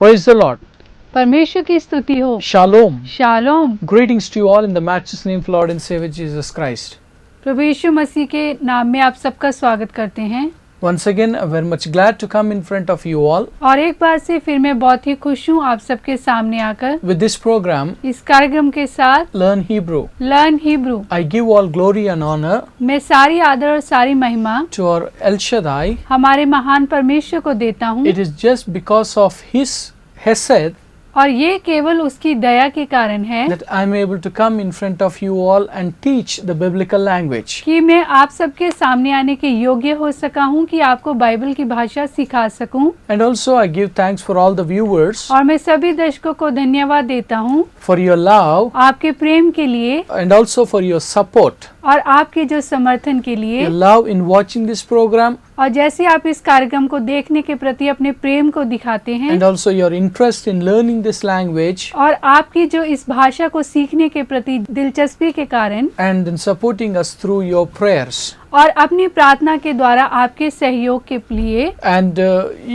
Praise the Lord. परमेश्वर की स्तुति हो। Shalom. Shalom. Greetings to you all in the matchless name of Lord and Savior Jesus Christ. प्रभु यीशु मसीह के नाम में आप सबका स्वागत करते हैं। Once again, I'm very much glad to come in front of you all और एक बार से फिर मैं बहुत ही खुश हूँ आप सबके सामने आकर with this program, इस कार्यक्रम के साथ Learn Hebrew. Learn Hebrew. I give all glory and honor मैं सारी आदर और सारी महिमा to our El Shaddai. हमारे महान परमेश्वर को देता हूँ It is just because of His Hesed और ये केवल उसकी दया के कारण है that I'm able to come in front of you all and teach the biblical language. कि मैं आप सबके सामने आने के योग्य हो सका हूँ कि आपको बाइबल की भाषा सिखा सकूं। And also I give thanks for all the viewers और मैं सभी दर्शकों को धन्यवाद देता हूँ for your love आपके प्रेम के लिए and also for your support. और आपके जो समर्थन के लिए Your love in watching this program और जैसे आप इस कार्यक्रम को देखने के प्रति अपने प्रेम को दिखाते हैं and also your interest in learning this language और आपकी जो इस भाषा को सीखने के प्रति दिलचस्पी के कारण and in supporting us through your prayers. और अपनी प्रार्थना के द्वारा आपके सहयोग के लिए And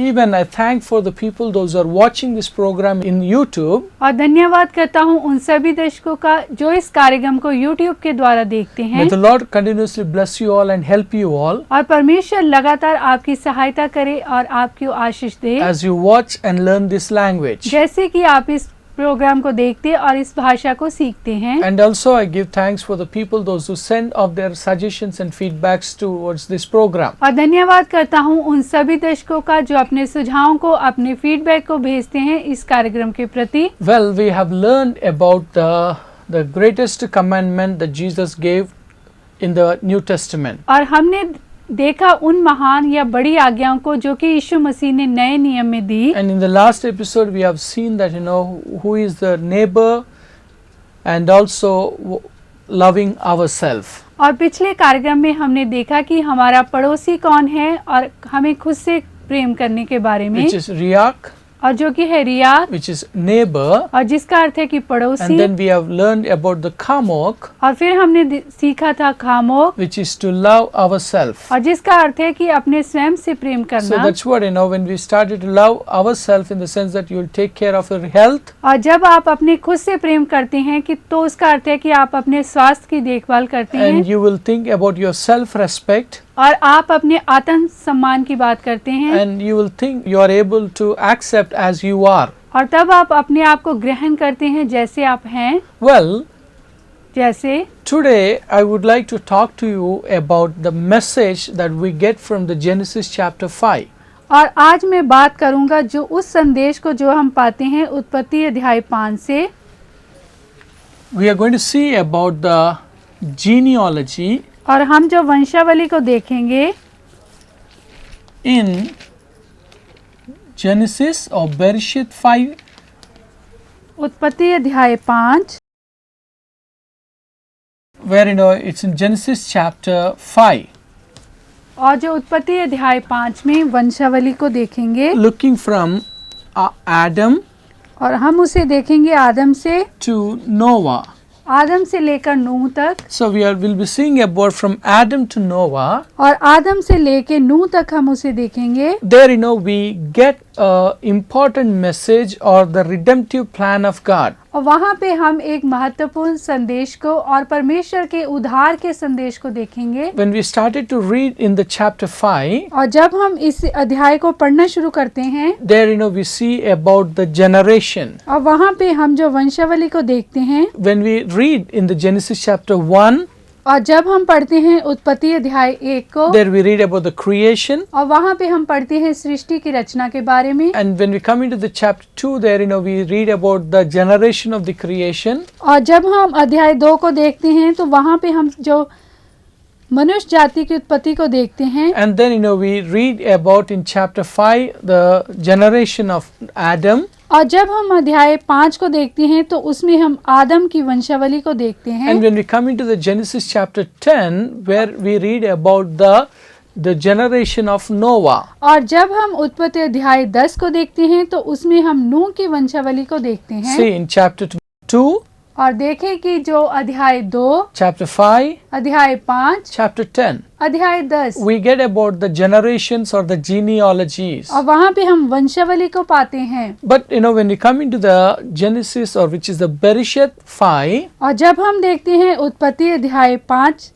even I thank for the people those who are watching this program in YouTube. और धन्यवाद करता हूँ उन सभी दर्शकों का जो इस कार्यक्रम को YouTube के द्वारा देखते हैं। May the Lord continuously bless you all and help you all और परमेश्वर लगातार आपकी सहायता करे और आपकी आशीष दे as you watch and learn this language. जैसे कि आप इस प्रोग्राम को देखते और इस भाषा को सीखते हैं। And also I give thanks for the people those who send of their suggestions and feedbacks towards this program. और धन्यवाद करता हूँ उन सभी दर्शकों का जो अपने सुझावों को अपने फीडबैक को भेजते हैं इस कार्यक्रम के प्रति। Well, we have learned about the greatest commandment that Jesus gave in the New Testament. और हमने देखा उन महान या बड़ी आज्ञाओं को जो कि यीशु मसीह ने नए नियम में दी। And in the last episode we have seen that who is the neighbor and also loving ourselves. और पिछले कार्यक्रम में हमने देखा कि हमारा पड़ोसी कौन है और हमें खुद से प्रेम करने के बारे में, Which is riyak, और जो कि है रिया which is neighbor. और जिसका अर्थ है कि पड़ोसी। And then we have learned about the kamok, और फिर हमने सीखा था खामोक which is to love ourselves. और जिसका अर्थ है कि अपने स्वयं से प्रेम So करना। that's what when we started to love ourselves in the sense that you will take care of your health. और जब आप अपने खुद से प्रेम करते हैं कि तो उसका अर्थ है कि आप अपने स्वास्थ्य की देखभाल करते हैं And you will think about your self-respect. और आप अपने आत्म सम्मान की बात करते हैं And you will think you are able to accept as you are. और तब आप अपने आप को ग्रहण करते हैं जैसे आप हैं। Well, जैसे today I would like to talk to you about the message that we get from the Genesis chapter 5. और आज मैं बात करूंगा जो उस संदेश को जो हम पाते हैं उत्पत्ति अध्याय 5 से। We are going to see about the genealogy और हम जो वंशावली को देखेंगे in Genesis or Bereshit 5, उत्पत्ति अध्याय 5 where it's in Genesis chapter 5, और जो उत्पत्ति अध्याय 5 में वंशावली को देखेंगे looking from Adam और हम उसे देखेंगे आदम से to Noah. आदम से लेकर नूह तक। So we'll be seeing about from Adam to Noah. और आदम से लेकर नूह तक हम उसे देखेंगे। There we get a important message or the redemptive plan of God. और वहाँ पे हम एक महत्वपूर्ण संदेश को और परमेश्वर के उद्धार के संदेश को देखेंगे। When we started to read in the chapter 5, और जब हम इस अध्याय को पढ़ना शुरू करते हैं there we see about the generation. और वहाँ पे हम जो वंशावली को देखते हैं। When we read in the Genesis chapter 1, और जब हम पढ़ते हैं उत्पत्ति अध्याय 1 को there we read about the creation. और वहाँ पे हम पढ़ते हैं सृष्टि की रचना के बारे में। And when we come into the chapter 2, there we read about the generation of the creation. और जब हम अध्याय 2 को देखते हैं तो वहाँ पे हम जो मनुष्य जाति की उत्पत्ति को देखते हैं। And then we read about in chapter 5 the generation of Adam. और जब हम अध्याय 5 को देखते हैं तो उसमें हम आदम की वंशावली को देखते हैं। And when we come into the Genesis chapter 10, where we read about the generation of Noah. और जब हम उत्पत्ति अध्याय 10 को देखते हैं तो उसमें हम नूह की वंशावली को देखते हैं। See in chapter 2, और देखें कि जो अध्याय 2, chapter 5, अध्याय 5, chapter 10, अध्याय 10, we get about the generations or the genealogies. और वहाँ पे हम वंशावली को पाते हैं। But when we come into the Genesis, or which is the Bereshit 5, और जब हम देखते हैं उत्पत्ति अध्याय 5,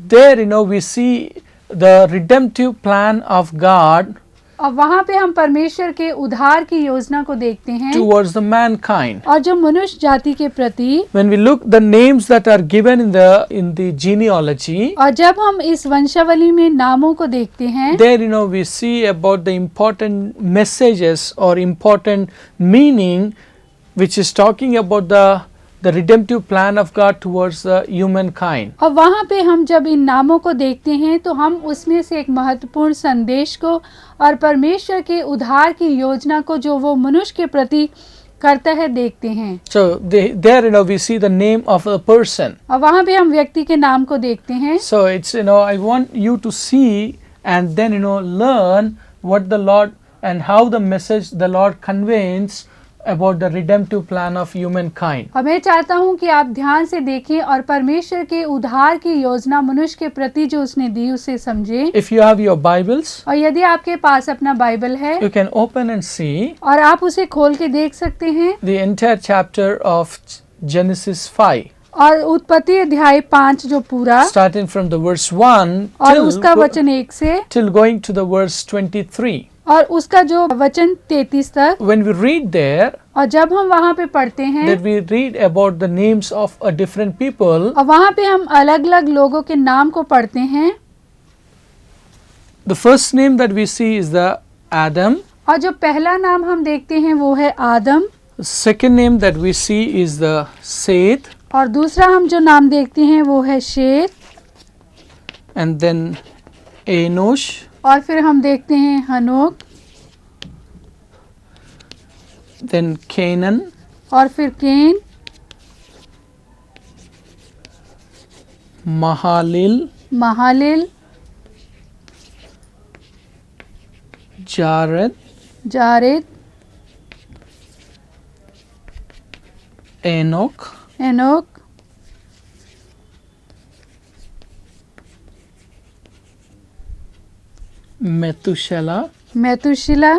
there we see the redemptive plan of God और वहाँ पे हम परमेश्वर के उद्धार की योजना को देखते हैं towards the mankind. और जो मनुष्य जाति के प्रति। When we look the names that are given in the genealogy, और जब हम इस वंशावली में नामों को देखते हैं, there we see about the important messages or important meaning which is talking about the redemptive plan of God towards the humankind. और वहाँ पे हम जब इन नामों को देखते हैं तो हम उसमें से एक महत्वपूर्ण संदेश को और परमेश्वर के उद्धार की योजना को जो वो मनुष्य के प्रति करता है देखते हैं। So there we see the name of a person. और वहाँ पे हम व्यक्ति के नाम को देखते हैं। So it's I want you to see and then learn what the Lord and how the message the Lord conveys about the redemptive plan of humankind. और मैं चाहता हूँ कि आप ध्यान से देखें और परमेश्वर के उद्धार की योजना मनुष्य के प्रति जो उसने दी उसे समझें। If you have your Bibles, और यदि आपके पास अपना बाइबल है you can open and see और आप उसे खोल के देख सकते हैं the entire chapter of Genesis 5, और उत्पत्ति अध्याय 5 जो पूरा starting from the verse 1 और उसका वचन 1 से till going to the verse 23. और उसका जो वचन 33 तक। When we read there, और जब हम वहाँ पे पढ़ते हैं that we read about the names of different people. और वहाँ पे हम अलग अलग लोगों के नाम को पढ़ते हैं। The first name that we see is the Adam. और जो पहला नाम हम देखते हैं वो है आदम। The second name that we see is the Seth. और दूसरा हम जो नाम देखते हैं वो है शेत। And then Enosh. और फिर हम देखते हैं हनोक। Then Canaan. और फिर केन। Mahalil. महालिल। Jared. जारेद। Enoch. Enoch. Methuselah. मेतुशिला।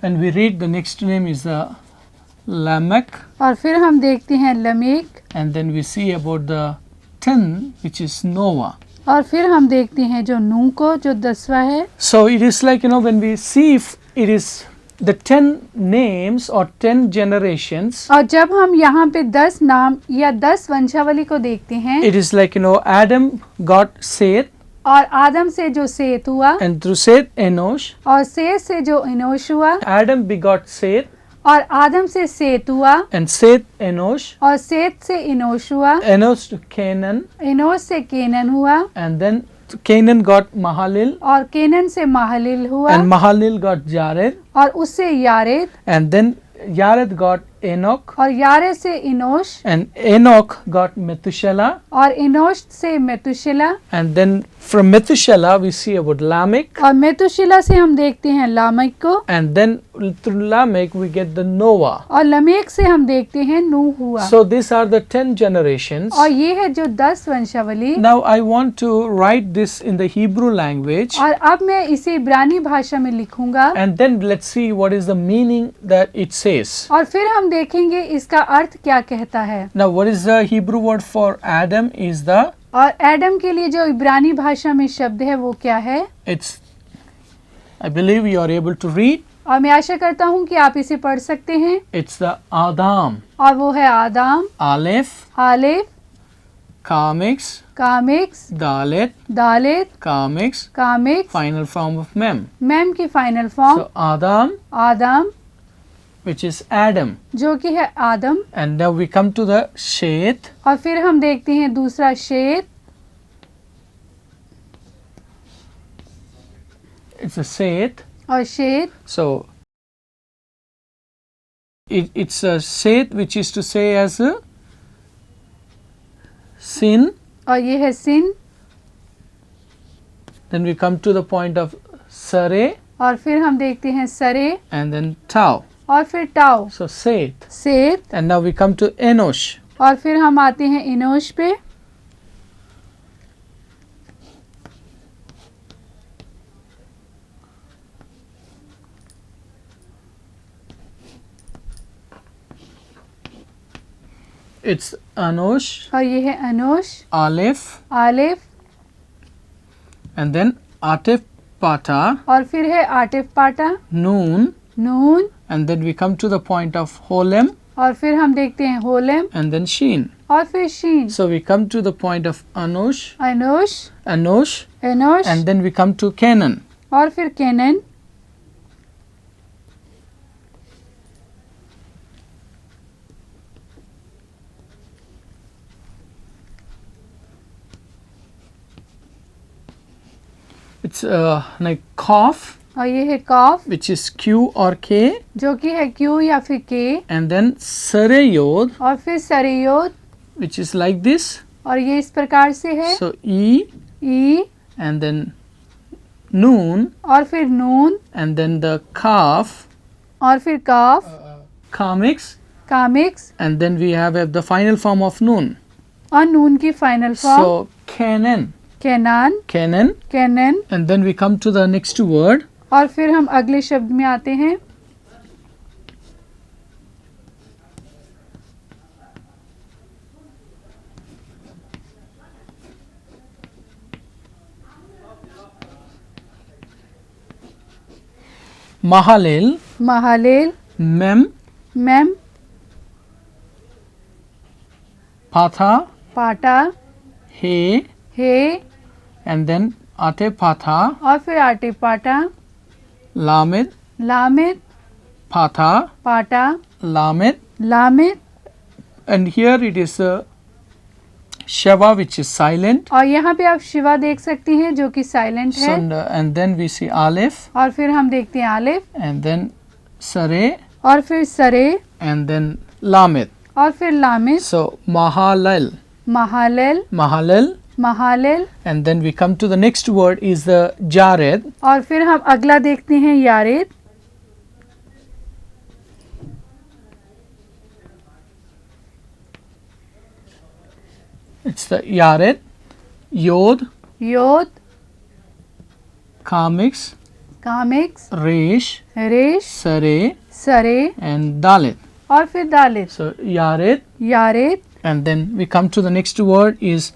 And we read the next name is Lamech. और फिर हम देखते हैं लमेक। And then we see about the 10, which is Noah. और फिर हम देखते हैं जो नूह को जो 10वां है। So it is like when we see it is the 10 names or 10 generations. और जब हम यहाँ पे 10 नाम या 10 वंशावली को देखते हैं, It is like Adam got Seth, और आदम से जो सेत हुआ and through Seth Enosh. और सेत से जो इनोश हुआ Adam begot Seth, और आदम से सेत हुआ and Seth Enosh. और सेत से इनोश हुआ, Enosh to Canaan, इनोश से केनन हुआ and then Canaan got Mahalil, और केनन से महालिल हुआ and Mahalil got Jared, और उससे यारेद and then Jared got Enoch, और यारेद से इनोश and Enoch got Methuselah, और इनोश से मेतुशिला and then from Methuselah we see about Lamech, और मेतुशिला से हम देखते हैं लामक को and then through Lamech we get the Noah. और लमेक से हम देखते हैं नूह हुआ। So these are the 10 generations. और ये है जो 10 वंशावली। Now I want to write this in the Hebrew language, और अब मैं इसे इब्रानी भाषा में लिखूंगा and then let's see what is the meaning that it says. और फिर हम देखेंगे इसका अर्थ क्या कहता है। Now what is the Hebrew word for Adam is the, और एडम के लिए जो इब्रानी भाषा में शब्द है वो क्या है? it's, I believe you are able to read, और मैं आशा करता हूँ कि आप इसे पढ़ सकते हैं। it's the Adam, और वो है Adam, Aleph, aleph, Kamex, kamex, Dalet, dalet, Kamex, kamex, final form of Mem. Mem की final form, So Adam, Adam, which is Adam, जो कि है आदम। and now we come to the Sheth, और फिर हम देखते हैं दूसरा शेत, it's a Seth. और शेत, So it's a Seth, which is to say as a sin. और ये है सिन। Then we come to the point of Sare और फिर हम देखते हैं सरे and then Tau. और फिर टाव, So Seth. Setu, And now we come to Enosh. और फिर हम आते हैं इनोश पे। It's Anosh, और ये है Anosh, Aleph, Alif, and then Atef Pata, और फिर है आटिफ पाटा, Noon, Noon, and then we come to the point of Holem, और फिर हम देखते हैं होलेम, and then Sheen. और फिर शीन। So we come to the point of Anosh, Anosh, Anosh, Enosh, and then we come to Canaan. और फिर केनन, It's like Kaf, और ये है कॉफ, which is Q or K, जो कि है क्यू या फिर के, and then Sareyod, और फिर सरेयोद, which is like this. और ये इस प्रकार से है, So E, E, and then Noon, और फिर नून, and then the Kaf, और फिर काफ, Kamix, comics, and then we have the final form of Noon. और नून की final form, So Canaan, Canaan, Canaan, Canaan, and then we come to the next word. और फिर हम अगले शब्द में आते हैं। Mahalel, Mahalel, Mem, mem, Patha, पाटा, He, he, and then Ate Patha, और फिर आटे पाटा, Lamed, लामिद, Patha, पाटा, Lamed, लामिद, and here it is Shava, which is silent. और यहाँ पे आप शिवा देख सकती हैं जो कि साइलेंट So, है, and then we see Aleph, और फिर हम देखते हैं आलिफ, and then Sare, और फिर सरे, and then Lamed. और फिर लामिद, So Mahalel, महालेल, Mahalel, महालेल, and then we come to the next word is the Jared. और फिर हम अगला देखते हैं यारेद, It's the Yared, Yod, योद, Kamix, comics, Resh, रेश, Sare, सरे, and Dalet. और फिर दालिद, So Yared, यारेद, and then we come to the next word is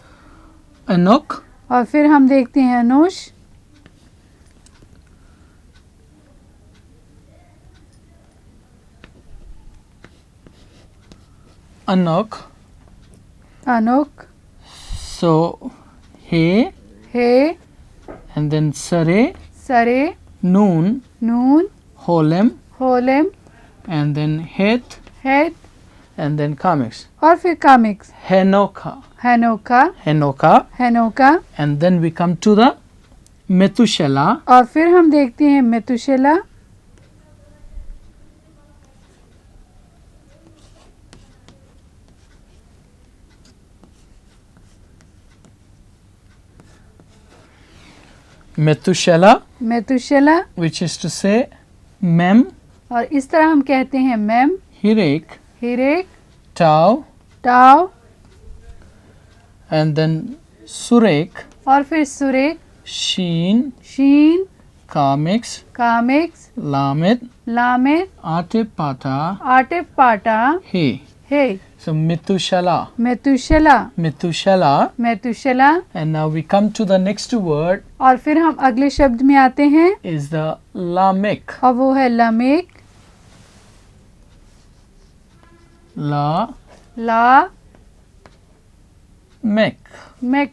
Enoch, और फिर हम देखते हैं Anosh, Enoch. Anouk, So He, he, and then Sare, सरे, Noon, Noon, Holem, होलेम, and then Het, het, and then Kamix. और फिर comics, Henoka, हेनोका, Henoka, हेनोका, and then we come to the Methuselah, और फिर हम देखते हैं मेतुशेला, Methuselah, मेतुशेला, which is to say Mem, और इस तरह हम कहते हैं ma'am, Hirek, हिरेक, Tau, टाव, and then Surek, और फिर सुरेक, Sheen, शीन, Kamix, कामिक्स, Lamed, लामिद, Atepata, आटिफ पाटा, He. Hey, So Methuselah, मेतुशेला, Methuselah, मेतुशेला, and now we come to the next word और फिर हम अगले शब्द में आते हैं, is the Lamech. और वो है लमेक, La, ला, Mech. मेक,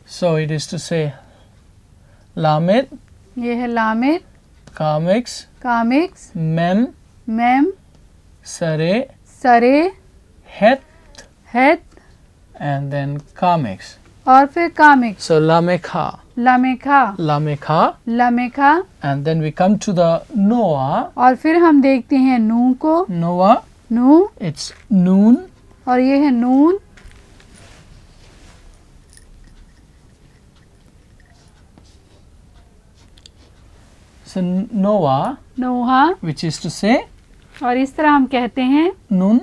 So it is to say Lamed, ये है लामिद, Kamix, कामिक्स, Mem, मेम, Sare, सरे, Het, het, and then Kamix. और फिर कामिक्स, So Lamekha, लमेखा, Lamekha, लमेखा, and then we come to the Noah. और फिर हम देखते हैं नू को, Noah, नू, it's Noon, और ये है नून, so Noah, Noah, which is to say और इस तरह हम कहते हैं Nun,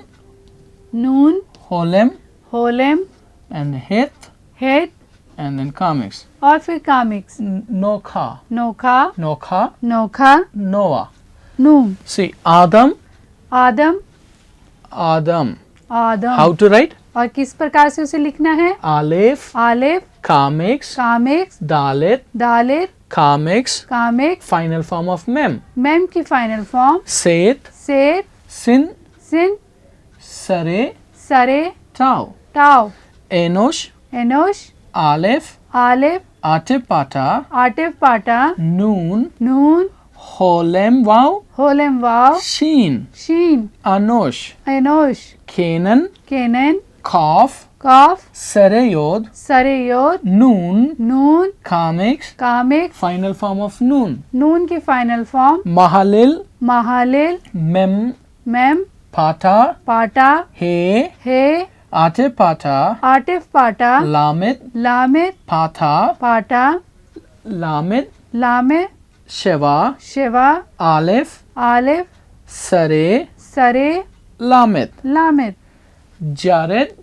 Nun, Holem, Holem, and Heth, Het, and then Kamix. और फिर Kamix, Nokha, Nokha, Nokha, Nokha, Noah. Noom, See, Adam, Adam, Adam. Adam. How to write? और किस प्रकार से उसे लिखना है? Aleph, Aleph, Kamix, Kamix, Dalet, Dalet, Kamix, Kamix, final form of Mem. Mem की final form, Seth, Set, Sin, Sin, Sare, Sare, Tau. Tau, Enosh, Enosh, Aleph, Aleph, Atepata, Atev Pata, Noon, Noon, Holem, Wow, Holem Vav, Sheen, Sheen, Anosh, Enosh, Canaan, Kenan, Kaf, Kaf, Sareyod, Sareyod, Noon, Noon, Kamix, Kamix, final form of Noon. Noon की final form, Mahalil, Mahalil, Mem, Mem, Pata, Pata, He, He, Atepata, Atif Pata, Lamed, Lamet, Pata, Pata, Lamed, Lamet, Sheva, Shiva, Aleph, Aleph, Sare, Sare, Lamed, Lamet, Jared,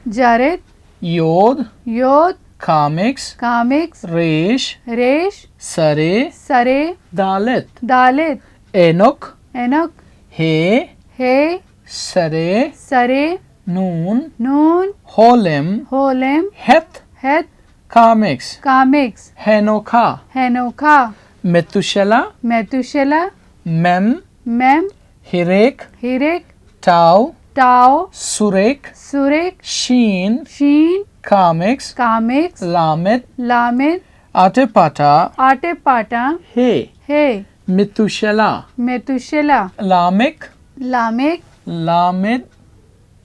Jared, Yod, Yod, Kamix, Kamix, Resh, Resh, Sare, Sare, Dalet, Dalet, Enoch, Enoch, He, He, Sare, Sare, Noon, Noon, Holem, Holem, Heth, Het, Kamix, Kamix, Henoka, Henoka, Methuselah, Methuselah, Mem, Mem, Hirek, Hirek, Tau, Tau, Surek, Surek, Sheen, Sheen, Kamix, Kamix, Lamed, Lamed, Atepata, Atepata, He, He, Methuselah, Methuselah, Lamech, Lamek, Lamed,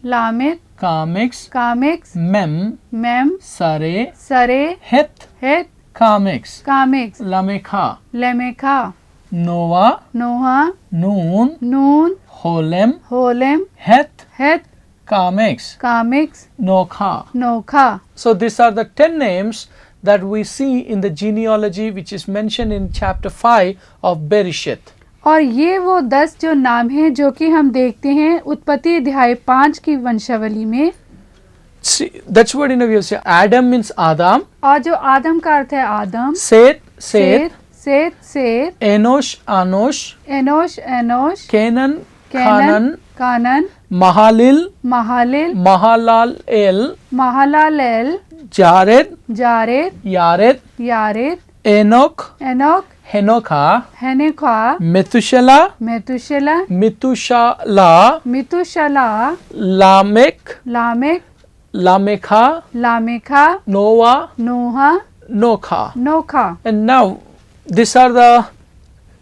Lamet, Kamix, Kamix, Mem, Mem, Sare, Sare, Heth, Het, Kamix, Kamix, Lamekha, Lemekha, Noah, Noah, Noon, Noon, Holem, Holem, Heth, Het, Kamix, Kamix, Nokha. Nokha. So these are the 10 names that we see in the genealogy which is mentioned in chapter 5 of Bereshit. और ये वो 10 जो नाम हैं जो कि हम देखते हैं उत्पत्ति अध्याय 5 की वंशावली में. See, that's what we say. Adam means Adam. और जो आदम का अर्थ है आदम, Seth, Setu, Seth. Setu, Setu, Enosh, Anosh. Enosh, Enosh, Canaan, cannon, Canaan. Kanan, Mahalil, महालिल, Mahalalel. महालालेल, Jared, जारेद, Yared. यारेद, Enoch, Enoch, Henoka. हेनेखा, Methuselah, मेतुशेला, Mithushala. मितुशला, Lamech, Lamech, Lamekha. लामेखा, Noah, Noah, Nokha. Nokha. And now these are the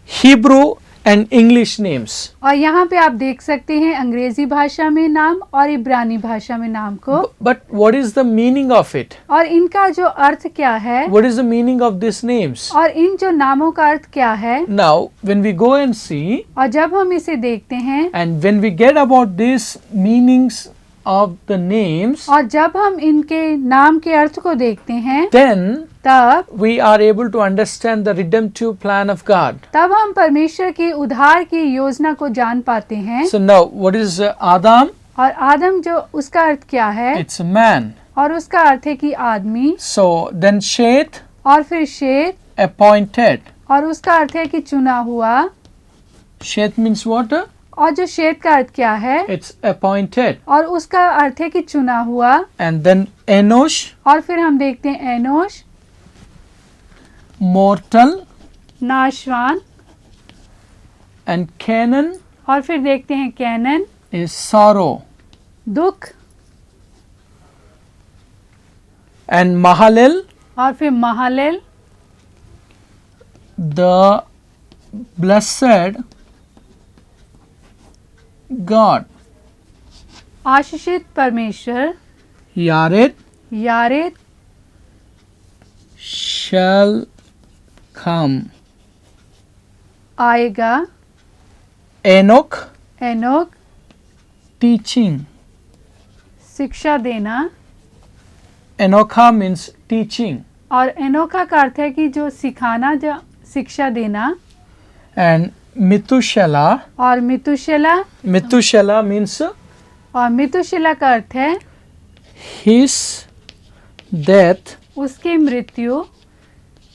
Hebrew and English names. और यहाँ पे आप देख सकते हैं अंग्रेजी भाषा में नाम और इब्रानी भाषा में नाम को. But what is the meaning of it? और इनका जो अर्थ क्या है, What is the meaning of these names? और इन जो नामों का अर्थ क्या है. Now, when we go and see, और जब हम इसे देखते हैं and when we get about these meanings of the names, और जब हम इनके नाम के अर्थ को देखते हैं, then तब we are able to understand the redemptive plan of God. हम परमेश्वर के उद्धार की योजना को जान पाते हैं. So now, what is Adam? और आदम जो उसका अर्थ क्या है, It's a man. और उसका अर्थ है कि आदमी. So then Sheth, और फिर शेत, appointed. और उसका अर्थ है कि चुना हुआ. Sheth means what? और जो शेत का अर्थ क्या है, It's appointed. और उसका अर्थ है कि चुना हुआ. And then Enosh, और फिर हम देखते हैं एनोश, mortal. नाशवान. And Canaan और फिर देखते हैं कैनन, is sorrow. दुख. And Mahalel, और फिर महालेल, the blessed God. आशीषित परमेश्वर. Yared यारेद, shall come. आएगा. Enoch, Enoch, teaching. शिक्षा देना. Enokha means teaching. और एनोका का अर्थ है कि जो सिखाना, जो शिक्षा देना. And Methuselah. और मितुशला, Methuselah means और मितुशला का अर्थ है his death उसकी मृत्यु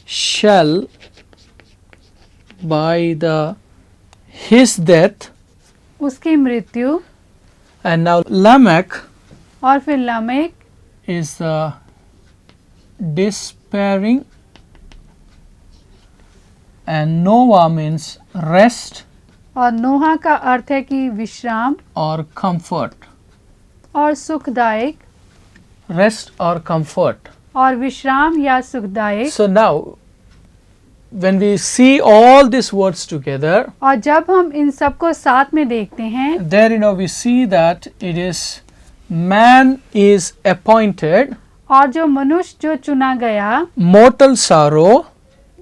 shall by the his death. उसकी मृत्यु। And now Lamech और फिर लमेक is despairing, and Noah means rest और नोहा का अर्थ है कि विश्राम or comfort. और सुखदायक, Rest or comfort. और विश्राम या सुखदायक। So now when we see all these words together, और जब हम इन सबको साथ में देखते हैं, there we see that it is man is appointed, और जो मनुष्य जो चुना गया, mortal sorrow,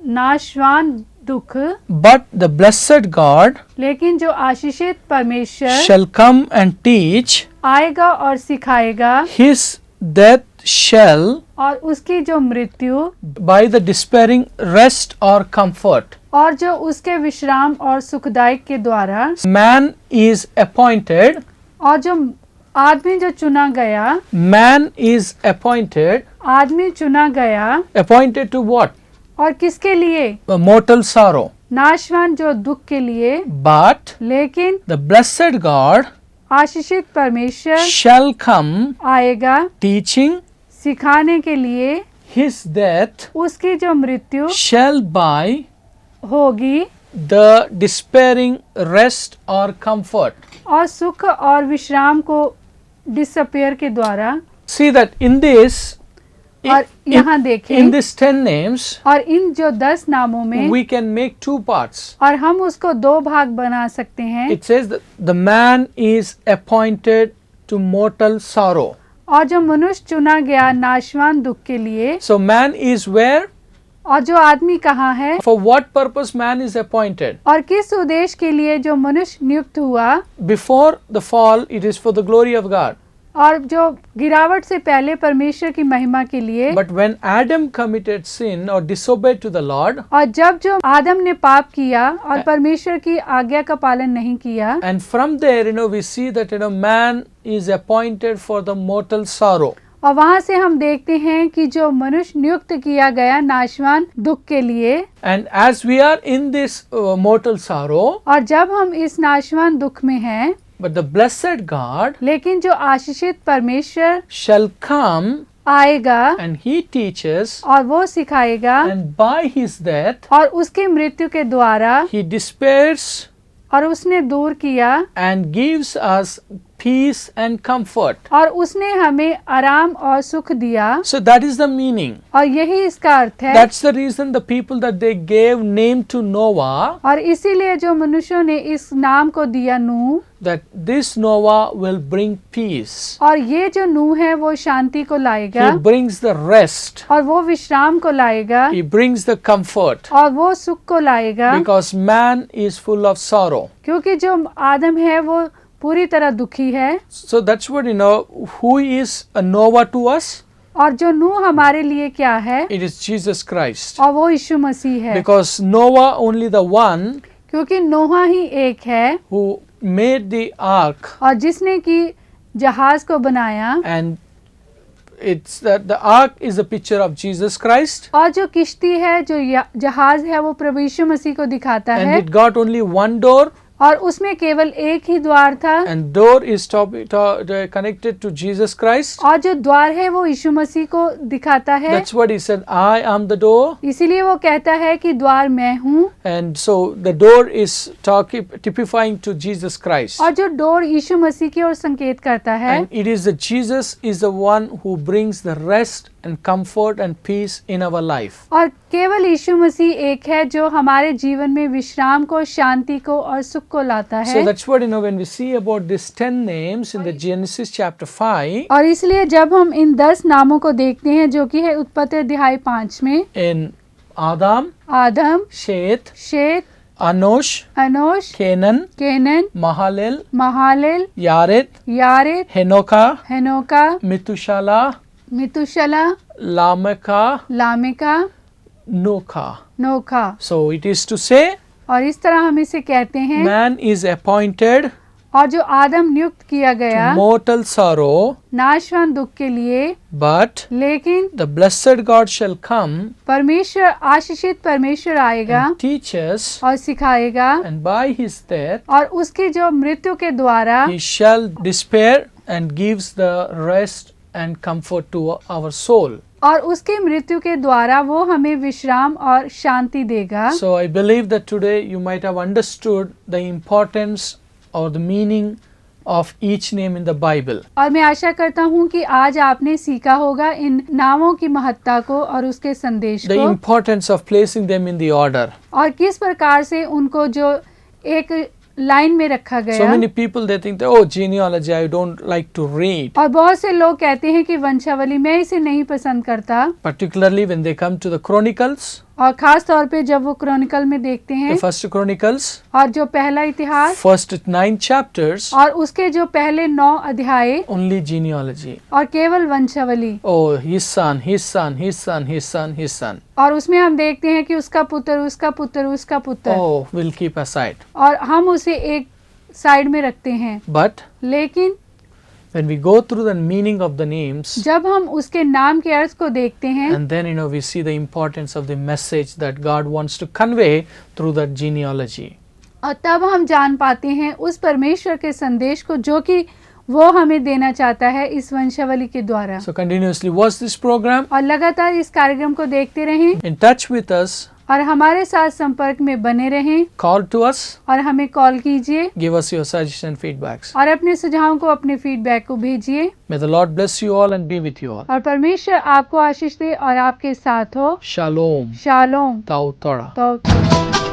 नाशवान दुख, but the blessed God लेकिन जो आशीषित परमेश्वर shall come and teach, आएगा और सिखाएगा, his death shall और उसकी जो मृत्यु by the despairing rest or comfort. और जो उसके विश्राम और सुखदायक के द्वारा, Man is appointed, और जो आदमी जो चुना गया, man is appointed, आदमी चुना गया, appointed to what? और किसके लिए? A mortal sorrow. नाशवान जो दुख के लिए, But लेकिन the blessed God आशीषित परमेश्वर shall come आएगा teaching, सिखाने के लिए, his death उसकी जो मृत्यु shall by होगी the despairing rest or comfort. और सुख और विश्राम को डिसअपियर के द्वारा। See that in this, और यहाँ देखें, in these 10 names, और इन जो 10 नामों में we can make two parts. और हम उसको 2 भाग बना सकते हैं। It says that the man is appointed to mortal sorrow. और जो मनुष्य चुना गया नाशवान दुख के लिए, So man is where? और जो आदमी कहाँ है, For what purpose man is appointed? और किस उद्देश्य के लिए जो मनुष्य नियुक्त हुआ। Before the fall, it is for the glory of God. और जो गिरावट से पहले परमेश्वर की महिमा के लिए। But when Adam committed sin or disobeyed to the Lord, और जब जो आदम ने पाप किया और परमेश्वर की आज्ञा का पालन नहीं किया, and from there, we see that man is appointed for the mortal sorrow. और वहाँ से हम देखते हैं कि जो मनुष्य नियुक्त किया गया नाशवान दुख के लिए। And as we are in this mortal sorrow, और जब हम इस नाशवान दुख में हैं, but the blessed God लेकिन जो आशीषित परमेश्वर shall come आएगा and he teaches, और वो सिखाएगा, and by his death और उसकी मृत्यु के द्वारा, he despairs और उसने दूर किया, and gives us peace and comfort. और उसने हमें आराम और सुख दिया। So that is the meaning. और यही इसका अर्थ है। That's the reason the people that they gave name to Noah, और इसीलिए जो मनुष्यों ने इस नाम को दिया नूह, that this Noah will bring peace. और ये जो नूह है वो शांति को लाएगा, He brings the rest. और वो विश्राम को लाएगा, He brings the comfort. और वो सुख को लाएगा, Because man is full of sorrow. क्योंकि जो आदम है वो पूरी तरह दुखी है। So that's what who is a Noah to us? और जो नूह हमारे लिए क्या है? It is Jesus Christ. और वो यीशु मसीह है। Because Noah only the one क्योंकि नोहा ही एक है who made the ark, और जिसने की जहाज को बनाया, and it's that the ark is a picture of Jesus Christ, और जो किश्ती है, जो जहाज है, वो प्रभु यीशु मसीह को दिखाता and है। it got only one door, और उसमें केवल एक ही द्वार था, and door is connected to Jesus Christ. और जो द्वार है वो यीशु मसीह को दिखाता है। That's what he said, I am the door. इसीलिए वो कहता है कि द्वार मैं हूँ, And so the door is typifying to Jesus Christ. और जो डोर यीशु मसीह की ओर संकेत करता है। And it is that Jesus is the one who brings the rest and comfort and peace in our life. और केवल यीशु मसीह एक है जो हमारे जीवन में विश्राम को, शांति को और सुख को लाता है। So that's what when we see about these 10 names in the Genesis chapter 5, और इसलिए जब हम इन 10 नामों को देखते हैं जो कि है उत्पत्ति अध्याय 5 में, in Adam, आदम, Sheth, शेत, Anosh, अनोश, Canaan, Kenan, Mahalalel, Mahalalel, Yared, यारेद, Henoka, हेनोका, Methuselah, मितुशला, Lamekah, लामेका, Noka. नोखा। So it is to say और इस तरह हम इसे कहते हैं, man is appointed और जो आदम नियुक्त किया to गया mortal sorrow, नाशवान दुख के लिए, but लेकिन the blessed God shall come परमेश्वर, आशीषित परमेश्वर आएगा and teach us, और सिखाएगा, and by his death और उसकी जो मृत्यु के द्वारा he shall despair and gives the rest and comfort to our soul. और उसकी मृत्यु के द्वारा वो हमें विश्राम और शांति देगा। So I believe that today you might have understood the importance or the meaning of each name in the Bible. और मैं आशा करता हूँ कि आज आपने सीखा होगा इन नामों की महत्ता को और उसके संदेश The को, importance of placing them in the order. और किस प्रकार से उनको जो एक लाइन में रखा So गया। many people they think that, oh, genealogy I don't like to read. और बहुत से लोग कहते हैं कि वंशावली मैं इसे नहीं पसंद करता, Particularly when they come to the Chronicles, और खास तौर पे जब वो क्रॉनिकल में देखते हैं, the first Chronicles, और जो पहला इतिहास first 9 chapters, और उसके जो पहले 9 अध्याय only genealogy. और केवल वंशावली, Oh, his son, his son, his son, his son, his son. और उसमें हम देखते हैं कि उसका पुत्र, उसका पुत्र, उसका पुत्र, Oh, we'll keep aside. और हम उसे एक साइड में रखते हैं। But लेकिन when we go through the meaning of the names, जब हम उसके नाम के अर्थ को देखते हैं, and then we see the importance of the message that God wants to convey through that genealogy. और तब हम जान पाते हैं उस परमेश्वर के संदेश को जो कि वो हमें देना चाहता है इस वंशावली के द्वारा। So continuously watch this program, और लगातार इस कार्यक्रम को देखते रहें in touch with us, और हमारे साथ संपर्क में बने रहें, call to us, और हमें कॉल कीजिए give us your suggestion and feedbacks. और अपने सुझावों को, अपने फीडबैक को भेजिए। May the Lord bless you all and be with you all. और परमेश्वर आपको आशीष दे और आपके साथ हो। Shalom. शालोम। Tau Torah. तो